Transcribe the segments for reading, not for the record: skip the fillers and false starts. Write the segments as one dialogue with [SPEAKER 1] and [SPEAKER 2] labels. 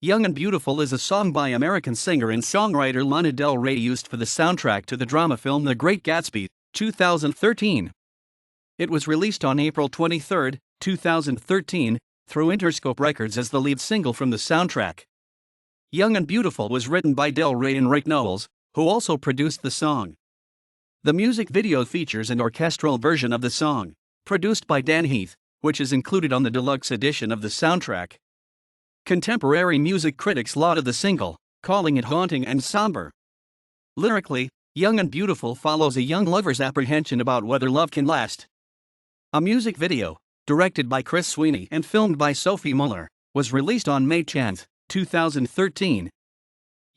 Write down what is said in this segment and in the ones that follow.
[SPEAKER 1] Young and Beautiful is a song by American singer and songwriter Lana Del Rey used for the soundtrack to the drama film The Great Gatsby, 2013. It was released on April 23, 2013, through Interscope Records as the lead single from the soundtrack. Young and Beautiful was written by Rey and Rick Nowels, who also produced the song. The music video features an orchestral version of the song, produced by Dan Heath, which is included on the deluxe edition of the soundtrack. Contemporary music critics lauded the single, calling it haunting and somber. Lyrically, Young and Beautiful follows a young lover's apprehension about whether love can last. A music video, directed by Chris Sweeney and filmed by Sophie Muller, was released on May 10, 2013.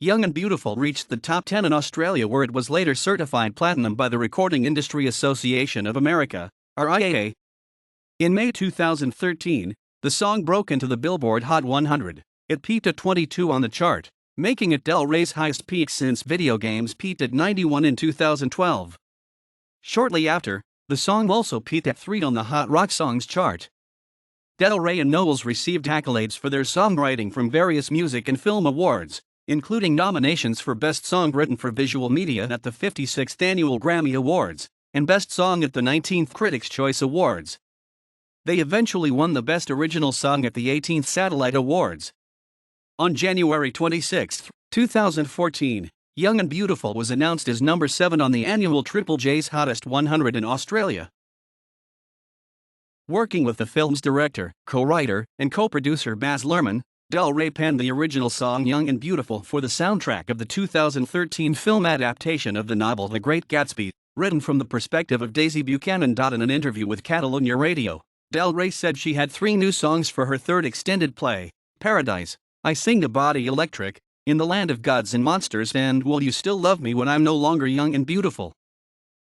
[SPEAKER 1] Young and Beautiful reached the top 10 in Australia, where it was later certified platinum by the Recording Industry Association of America, RIAA. In May 2013, the song broke into the Billboard Hot 100. It peaked at 22 on the chart, making it Del Rey's highest peak since Video Games peaked at 91 in 2012. Shortly after, the song also peaked at 3 on the Hot Rock Songs chart. Del Rey and Nowels received accolades for their songwriting from various music and film awards, including nominations for Best Song Written for Visual Media at the 56th Annual Grammy Awards, and Best Song at the 19th Critics' Choice Awards. They eventually won the Best Original Song at the 18th Satellite Awards. On January 26, 2014, Young and Beautiful was announced as number 7 on the annual Triple J's Hottest 100 in Australia. Working with the film's director, co-writer, and co-producer Baz Luhrmann, Del Rey penned the original song Young and Beautiful for the soundtrack of the 2013 film adaptation of the novel The Great Gatsby, written from the perspective of Daisy Buchanan. In an interview with Catalunya Radio, Del Rey said she had 3 new songs for her third extended play: Paradise, I Sing the Body Electric, In the Land of Gods and Monsters, and Will You Still Love Me When I'm No Longer Young and Beautiful.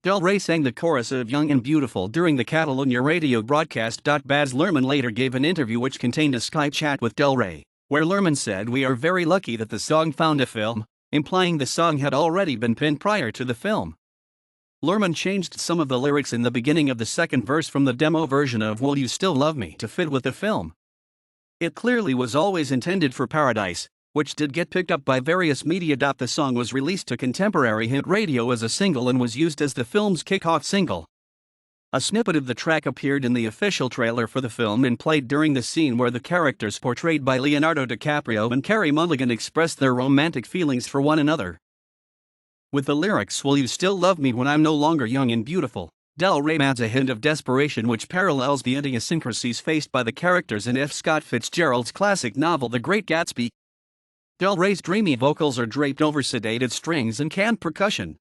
[SPEAKER 1] Del Rey sang the chorus of Young and Beautiful during the Catalunya Radio broadcast. Baz Luhrmann later gave an interview which contained a Skype chat with Del Rey, where Luhrmann said, "We are very lucky that the song found a film," implying the song had already been penned prior to the film. Luhrmann changed some of the lyrics in the beginning of the second verse from the demo version of Will You Still Love Me to fit with the film. It clearly was always intended for Paradise, which did get picked up by various media. The song was released to contemporary hit radio as a single and was used as the film's kick-off single. A snippet of the track appeared in the official trailer for the film and played during the scene where the characters portrayed by Leonardo DiCaprio and Carey Mulligan expressed their romantic feelings for one another. With the lyrics "Will You Still Love Me When I'm No Longer Young and Beautiful," Del Rey adds a hint of desperation which parallels the idiosyncrasies faced by the characters in F. Scott Fitzgerald's classic novel The Great Gatsby. Del Rey's dreamy vocals are draped over sedated strings and canned percussion.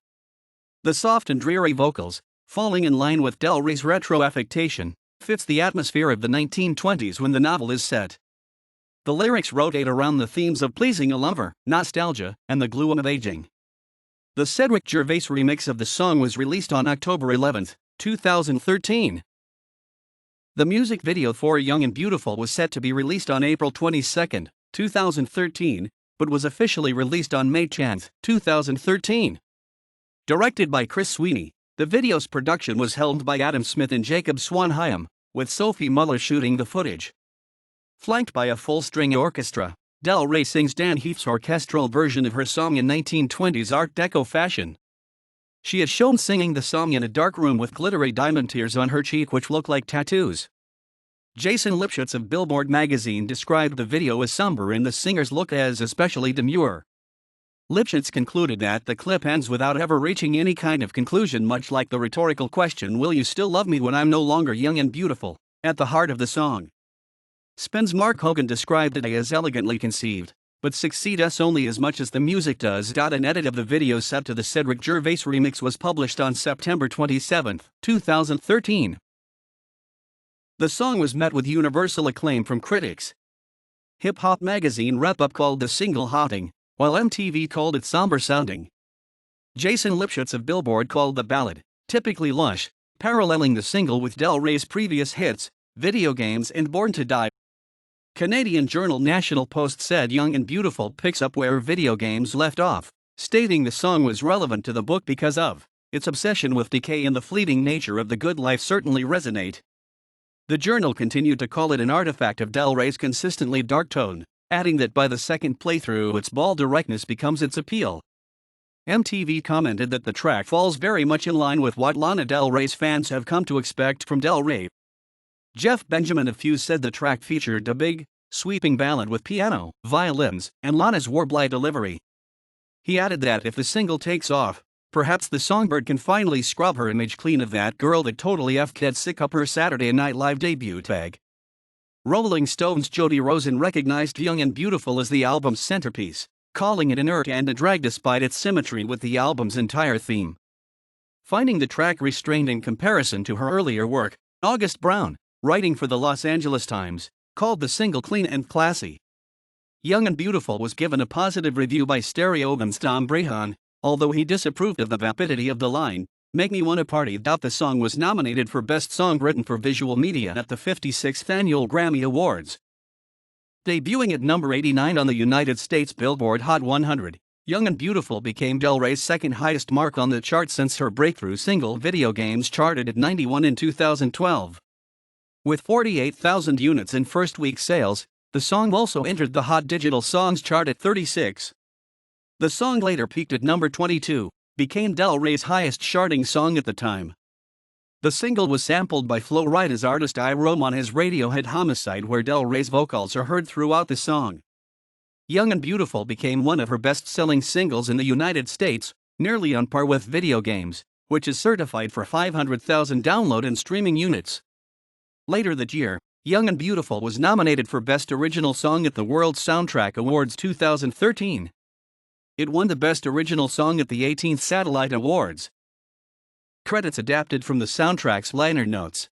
[SPEAKER 1] The soft and dreary vocals, falling in line with Del Rey's retro affectation, fits the atmosphere of the 1920s when the novel is set. The lyrics rotate around the themes of pleasing a lover, nostalgia, and the gloom of aging. The Cedric Gervais remix of the song was released on October 11, 2013. The music video for Young and Beautiful was set to be released on April 22, 2013, but was officially released on May 10, 2013. Directed by Chris Sweeney, the video's production was helmed by Adam Smith and Jacob Swanheim, with Sophie Muller shooting the footage. Flanked by a full-string orchestra, Del Rey sings Dan Heath's orchestral version of her song in 1920s Art Deco fashion. She is shown singing the song in a dark room with glittery diamond tears on her cheek which look like tattoos. Jason Lipschutz of Billboard magazine described the video as somber and the singer's look as especially demure. Lipschutz concluded that the clip ends without ever reaching any kind of conclusion, much like the rhetorical question "Will you still love me when I'm no longer young and beautiful?" at the heart of the song. Spin's Mark Hogan described it as elegantly conceived, but succeeds only as much as the music does. An edit of the video set to the Cedric Gervais remix was published on September 27, 2013. The song was met with universal acclaim from critics. Hip Hop magazine Wrap-Up called the single haunting, while MTV called it somber sounding. Jason Lipschutz of Billboard called the ballad typically lush, paralleling the single with Del Rey's previous hits, Video Games and Born to Die. Canadian journal National Post said Young and Beautiful picks up where Video Games left off, stating the song was relevant to the book because of its obsession with decay and the fleeting nature of the good life certainly resonate. The journal continued to call it an artifact of Del Rey's consistently dark tone, adding that by the second playthrough its bald directness becomes its appeal. MTV commented that the track falls very much in line with what Lana Del Rey's fans have come to expect from Del Rey. Jeff Benjamin of Fuse said the track featured a big, sweeping ballad with piano, violins, and Lana's warbly delivery. He added that if the single takes off, perhaps the songbird can finally scrub her image clean of that girl that totally f***ed sick up her Saturday Night Live debut tag. Rolling Stone's Jody Rosen recognized Young and Beautiful as the album's centerpiece, calling it inert and a drag despite its symmetry with the album's entire theme. Finding the track restrained in comparison to her earlier work, August Brown, writing for the Los Angeles Times, called the single clean and classy. Young and Beautiful was given a positive review by Stereogram's Tom Brehan, although he disapproved of the vapidity of the line, "Make Me Wanna Party." The song was nominated for Best Song Written for Visual Media at the 56th Annual Grammy Awards. Debuting at number 89 on the United States Billboard Hot 100, Young and Beautiful became Del Rey's second highest mark on the chart since her breakthrough single Video Games charted at 91 in 2012. With 48,000 units in first-week sales, the song also entered the Hot Digital Songs chart at 36. The song later peaked at number 22, became Del Rey's highest charting song at the time. The single was sampled by Flo Rida's Artist I Roam on his Radiohead Homicide, where Del Rey's vocals are heard throughout the song. Young and Beautiful became one of her best-selling singles in the United States, nearly on par with Video Games, which is certified for 500,000 download and streaming units. Later that year, Young and Beautiful was nominated for Best Original Song at the World Soundtrack Awards 2013. It won the Best Original Song at the 18th Satellite Awards. Credits adapted from the soundtrack's liner notes.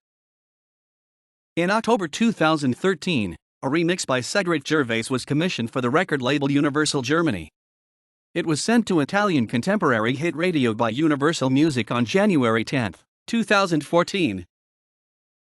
[SPEAKER 1] In October 2013, a remix by Cedric Gervais was commissioned for the record label Universal Germany. It was sent to Italian contemporary hit radio by Universal Music on January 10, 2014.